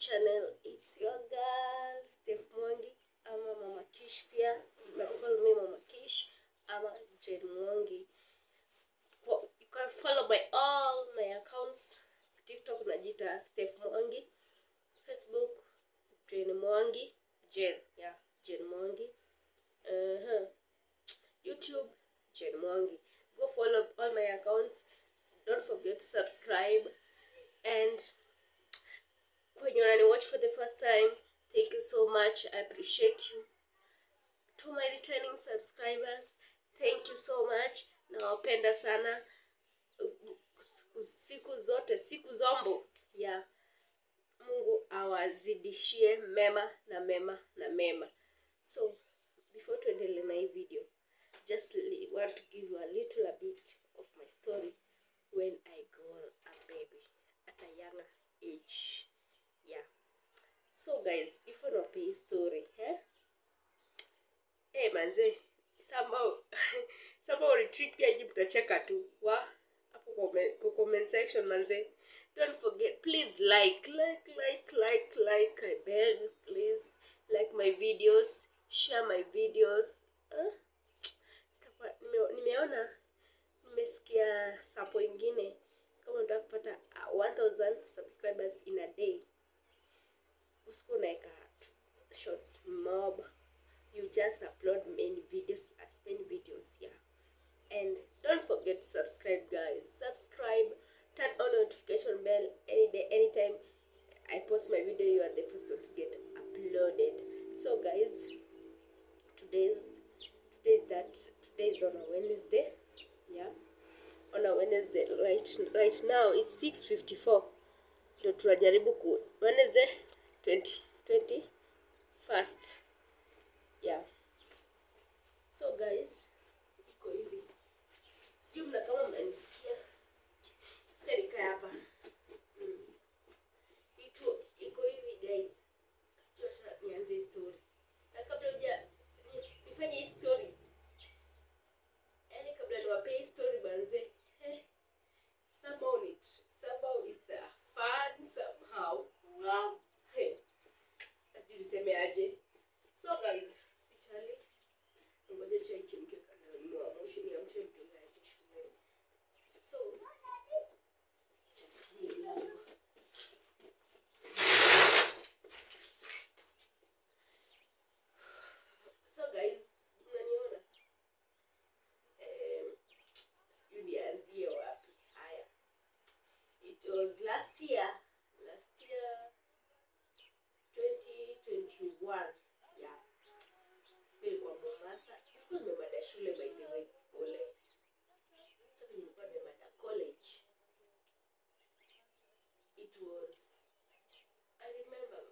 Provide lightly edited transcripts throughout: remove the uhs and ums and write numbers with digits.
channel. It's your girl Steph Mwangi. I'm a Mama Kish pia. You can call me Mama Kish. I'm a Jane Mwangi. You can follow all my accounts. TikTok najita Steph Mwangi. Facebook Jane Mwangi. Jane Mwangi. YouTube Jane Mwangi. Go follow all my accounts. Don't forget to subscribe. And when you're gonna watch for the first time, thank you so much. I appreciate you. To my returning subscribers, thank you so much. Nawapenda sana. Siku zombo ya Mungu awazidishie mema na mema na mema. So before tuendelee na hii video, just want to give you a bit of my story when I got a baby at a younger age. Yeah. So guys, if you don't pay story, manze, somehow retreat pia hivi mtacheka tu. Hapo comment section manze. Don't forget, please like, I beg, please. Like my videos, share my videos. Nimesikia sample ingine kama unataka kupata 1000 subscribers in a day. Usiku naeka shorts mob. You just upload many videos, yeah. And don't forget to subscribe, guys. Subscribe, turn on notification bell. Any day, anytime I post my video, you are the first one to get uploaded. So guys, today is on a Wednesday. Yeah, on a Wednesday. Right now it's 6:54. Ndio tunajaribu ku Wednesday 21st. Yeah. So guys, iko hivi. Sijui mna kama mnanisikia. Acha nikae hapa. Iko hivi guys. Sijui nianze story. Na kabla nifanye hii story. Kabla niwape story banze. Somehow it's fun somehow. Wow. Sijui niseme aje. So guys, sichali. Ngoja chai chemke kana mwa moshi ni amshe mtoto yake shule. So guys, mnaniona? Nianzie wapi? Haya. It was last year 2021. Yeah. Nilikuwa Mombasa. Nilikuwa nimemada shule by the way, pole. So nilikuwa nimemada college. It was, I remember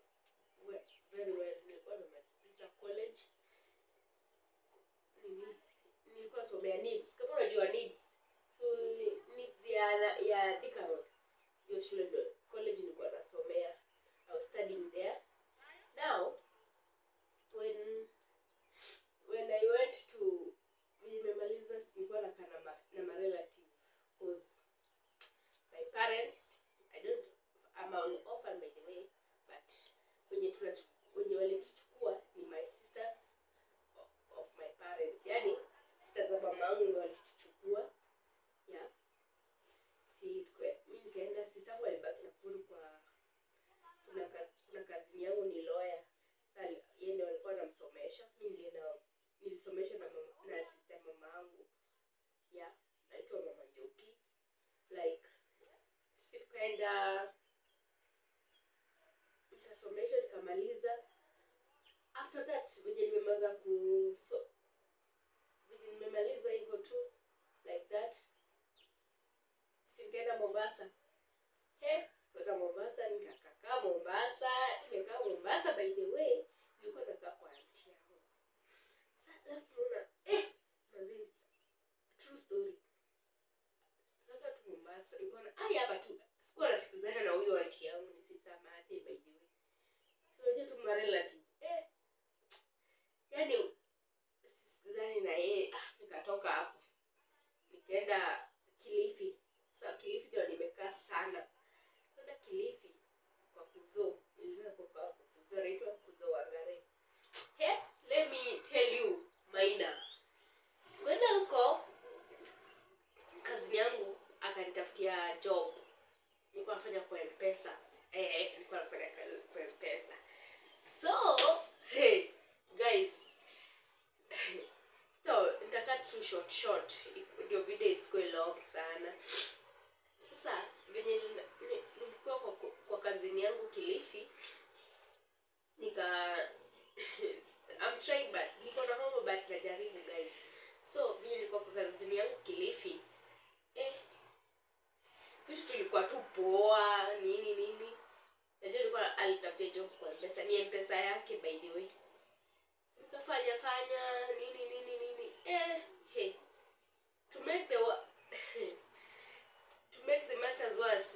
very well, nilikuwa nimemada college. Nilikuwa somea needs. Kama unajua needs. So needs ya Thika Road. Hiyo shule ndo college nilikuwa nasomea. I was studying there. Now when I went to nimemaliza nilikuwa na relative, because my parents, I'm an orphan by the way, but wenye walituchukua ni my sisters of my parents, yani sisters of mama yangu ndio walituchukua. Yeah. Mimi nikaenda, sister yangu alibaki na kuru kwa kuna kazi yangu ni lawyer. Sasa yeye ndio alikuwa anamsomesha. Mimi nilisomesha na sister mama yangu. Yeah, naitwa Mama Njoki. Like sikuenda nitasomesha nikamaliza. After that nimemaliza hivyo tu like that. Sikaenda Mombasa. Kwenda Mombasa nikakaa Mombasa. Nimekaa Mombasa by the way. Nilikuwa nakaa kwa auntie yangu. Sasa alafu mazizi. True story. Nilikuwa tu Mombasa. Nilikuwa hapa tu. Sikuwa nasikizana na huyo auntie yangu, nisisema hadi by the way. So unajua tu relative. Yaani sikizani na yeye. Nikatoka hapo. Nikaenda Kilifi. Sasa Kilifi ndio nimekaa kuzaitwa kuzowangare. Let me tell you Maina. Kwenda huko kazi yangu akanitafutia job. Nilikuwa nafanya kwa M-Pesa. Nilikuwa nafanya kwa M-Pesa. So, hey guys. So, nitaka tu short. Ndio video isikuwe long sana. Sasa, venye nilikuwa kwa kazini yangu Kilifi, I'm trying but niko na homo but najaribu guys. So, venye nilikuwa kwa kazini yangu Kilifi, vitu tulikuwa tu poa, nini. Najua nilikuwa alitafutia job kwa M-Pesa, ni M-Pesa yake by the way. Nikafanya nini. Hey. To make the matters worse,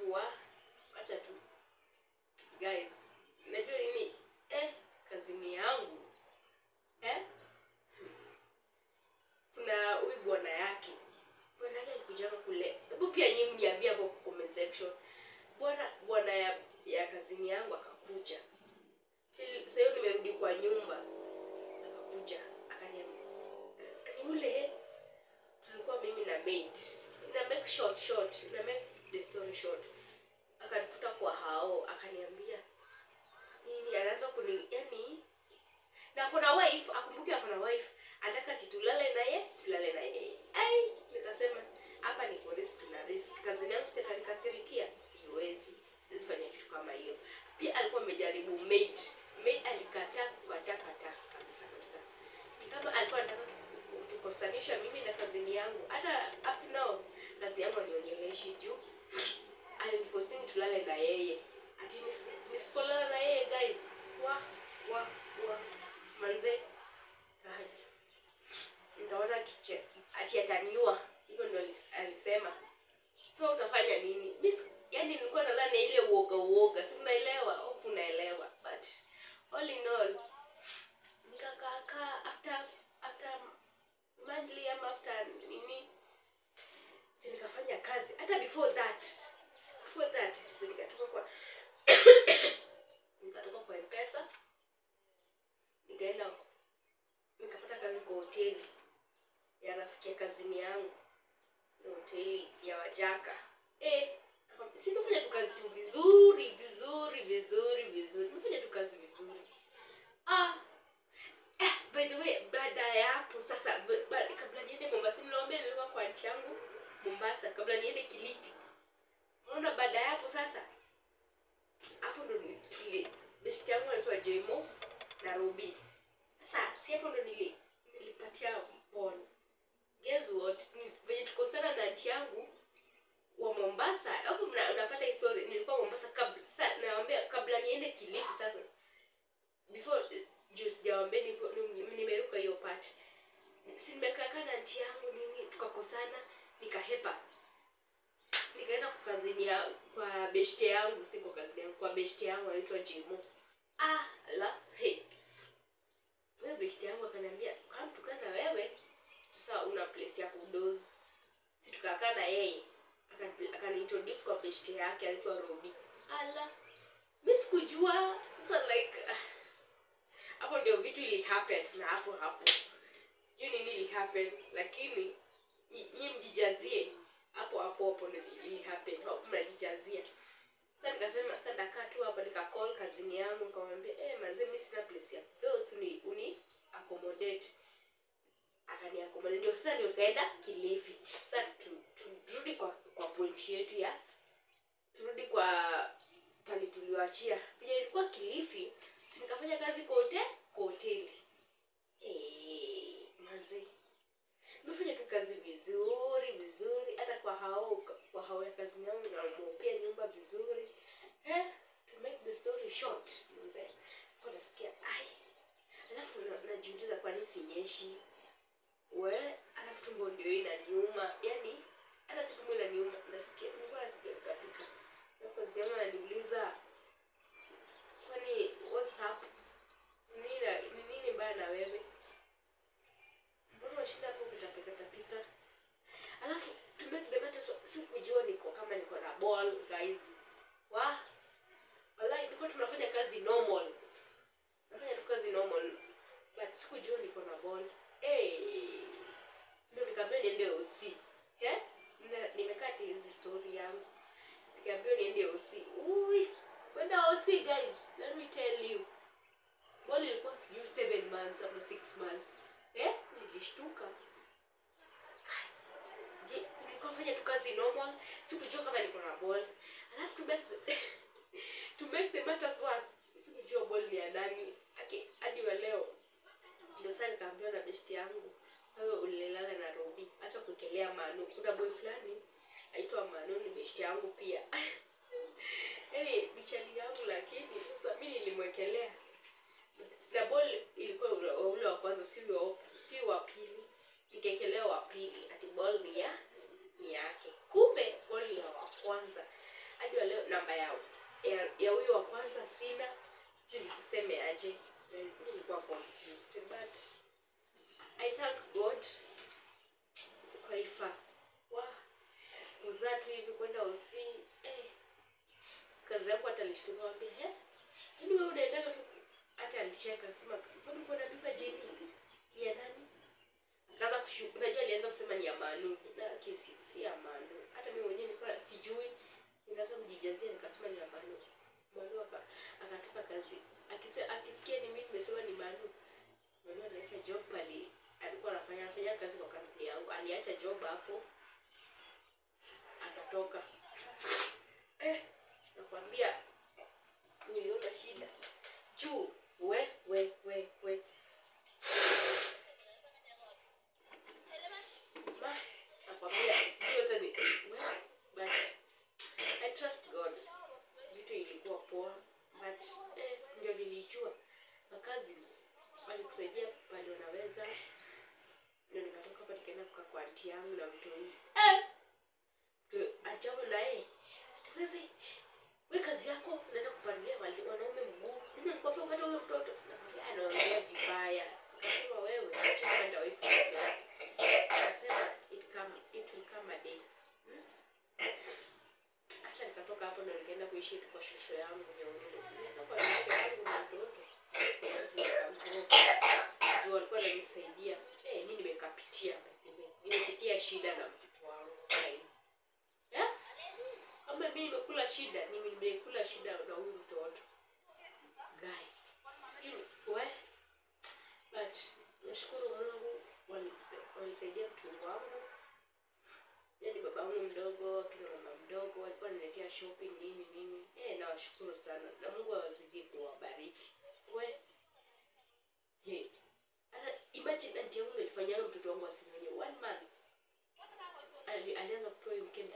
acha tu. Guys, najua nini? Kazini yangu. Kuna huyu bwana yake. Bwana yake alikuja kule. Hebu pia nyinyi mniambie hapo kwa comment section. Bwana ya kazini yangu akakuja. Sasa hiyo nimerudi kwa nyumba. Akakuja, akaniambia. Yule tulikuwa mimi na maid. Ina make short. Ina make the story short. Akanikuta kwa hao, akaniambia nini anaanza yani na kuna wife, akumbuke kuna wife, anataka tulale naye. Nikasema hapa ni risk na risk. Kazi yangu sasa nikasirikia, siwezi kufanya kitu kama hiyo. Pia alikuwa amejaribu maid alikataa kabisa. Kama alikuwa anataka tukosanisha mimi na kazini yangu. Hata up now kazi yangu anionyeleshi juu aliniforcing tulale na yeye. Ati nisipolala na yeye guys. Manze. Nitaona kiche. Ati ataniua. Hivyo ndio alisema. So utafanya nini? Yani nilikuwa nalala na ile uoga. Si unaelewa? Au unaelewa? But all in all nikakaa after monthly ama after nini. Si nikafanya kazi. Hata before that si nikatoka kwa M-Pesa. Nikapata kazi kwa hoteli ya rafiki ya kazini yangu. Hoteli ya Wajaka. Sikufanya tu kazi tu vizuri. Nimefanya tu kazi vizuri. By the way, baada ya hapo sasa kabla niende Mombasa, nilikuwa kwa aunti yangu Mombasa kabla niende Kilifi. Unaona baada ya hapo sasa hapo ndo besti yangu anaitwa Jemo na Ruby. Sasa si hapo ndo nilipatia Paul. Guess what? Venye tukosana na aunti yangu wa Mombasa. Hapo unapata history. Nilikuwa Mombasa kabla niende Kilifi sasa. Before just sijawaambia nimeruka hiyo part. Si nimekaa na aunti yangu nini tukakosana, nikahepa. Nikaenda kwa kazini kwa besti yangu, si kwa kazini yangu, kwa besti yangu anaitwa Jemo. Wewe besti yangu akaniambia, "Kama tukana wewe, sasa una place ya kudozi." Si tukakaa na yeye. Akaniintroduce kwa besti yake anaitwa Ruby. Mimi sikujua. Sasa like hapo ndio vitu ili happen na hapo. Sijui nini ili happen lakini nyinyi mjijazie hapo ndio ili happen. Hapo mnajijazia. Sasa nikasema sasa ndakaa tu hapa nikacall kazini yangu nikamwambia manze mimi sina place ya kudozi uni accommodate. Akani accommodate. Ndio sasa ndio kaenda Kilifi. Sasa turudi kwa point yetu ya turudi kwa pale tuliwaachia. Pia ilikuwa Kilifi, si nikafanya kazi kwa hoteli. Manze. Nimefanya tu kazi vizuri hata kwa hao ya kazi yangu na pia nyumba vizuri. To make the story short, manze. Kwa nasikia alafu najiuliza kwa nini sinyeshi. Alafu tumbo ndio inaniuma. Yaani hata si tumbo inaniuma, nasikia nilikuwa nasikia kabisa. Kwa sababu ananiuliza kwani what's up? Nini mbaya na wewe? Mbona unashinda hapo kutapika? Alafu to make the matter sikujua niko na ball guys. Wallahi nilikuwa tunafanya kazi normal. nikaambiwa niende OC. Kwenda OC guys, let me tell you. Ball ilikuwa sijui 7 months ama 6 months. Nilishtuka. Nilikuwa nafanya tu kazi normal, sikujua kama niko na ball. Alafu to make the matters worse, sikujua ball ni ya nani. Hadi wa leo ndio sasa nikaambiwa na best yangu, wewe ulilala na Robi, acha kukelea Manu. Kuna boy fulani aitwa Manu, ni best yangu pia. Ni chali yangu, lakini sasa mimi nilimwekelea. Na ball ilikuwa ule wa kwanza, si wa pili. Nikaekelea wa pili, ati ball ni yake. Kumbe ball ya wa kwanza. Hadi wa leo namba ya huyo wa kwanza sina. Sijui nikuseme aje. Nilikuwa confused, but I thank God kwa ifa. Kuzaa tu hivi kwenda OC. Kazi yangu hata alishtuka, wambia yaani wewe unaendaga tu. Hata alicheka sema mbona uko na biba jini ni ya nani. Akaanza kushuku, unajua alianza kusema ni ya Manu, na kesi si ya Manu. Hata mimi mwenyewe nilikuwa sijui, nikaanza kujijazia nikasema ni ya Manu. Manu akatoka kazi akisikia ni mimi nimesema ni Manu. Manu anaacha job pale alikuwa anafanya kazi kwa kampuni yangu, aliacha job hapo akatoka. Nakwambia niliona shida juu we nakwambia yote ni but I trust God. Vitu ilikuwa poa, but ndio nilijua my cousins walikusaidia pale unaweza. Ndio nikatoka hapa nikaenda kwa auntie yangu na mtoi. Ajabu naye. Wewe kazi yako unaenda kupanulia wanaume mguu. Mimi nilikuwa hapa kwa huyo mtoto. Anaongea vibaya. Akasema wewe acha kwenda wewe. Akasema it will come a day. Acha nikatoka hapo na nikaenda kuishi kwa shosho yangu Nyahururu. Nikaenda kwa shosho yangu na mtoto. Ndio alikuwa ananisaidia. Mimi nimekapitia. Nimepitia shida na mtoto wangu guys. Kama mimi nimekula shida, nimekula shida na huyu mtoto. Guy. But nashukuru Mungu walisaidia mtu wangu. Yaani baba wangu mdogo, kina mama mdogo, walikuwa wananiletea shopping nini. Nawashukuru sana. Na Mungu awazidi kuwabariki. Hata imagine auntie yangu alifanyia mtoto wangu asinyonye 1 month. Alianza kupewa mkembe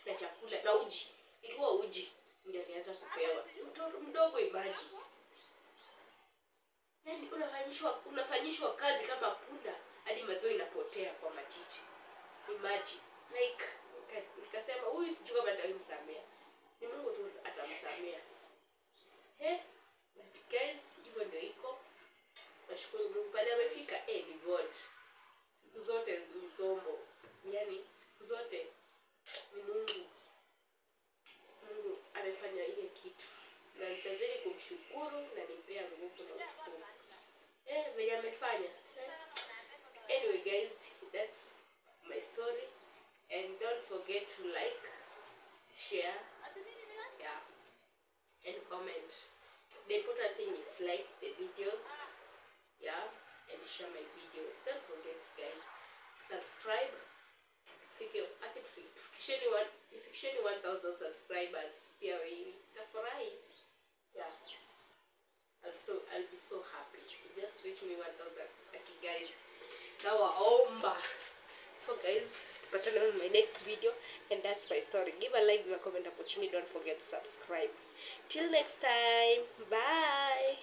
na chakula na uji. Ilikuwa uji ndio alianza kupewa. Mtoto mdogo imagine. Yaani unafanyishwa kazi kama punda hadi maziwa inapotea kwa matiti. Imagine. Like nikasema huyu sijui kama nitamsamea. Ni Mungu tu atamsamea. But guys, hivyo ndio iko. Nashukuru Mungu pale amefika. Ni God. Siku zote nzomo. Yaani zote ni Mungu. Mungu amefanya ile kitu. Na nitazidi kumshukuru na nimpea nguvu na utukufu. Vile amefanya. Anyway guys, that's my story. And don't forget to like, share, and comment. The important thing is like the videos, and share my videos. Don't forget guys, subscribe. Fikisheni 1000 subscribers pia wewe. Tafurahi. I'll be so happy. Just reach me 1000. Okay guys. Nawaomba. So guys, patana on my next video, and that's my story. Give a like, give a comment, opportunity. Don't forget to subscribe. Till next time. Bye.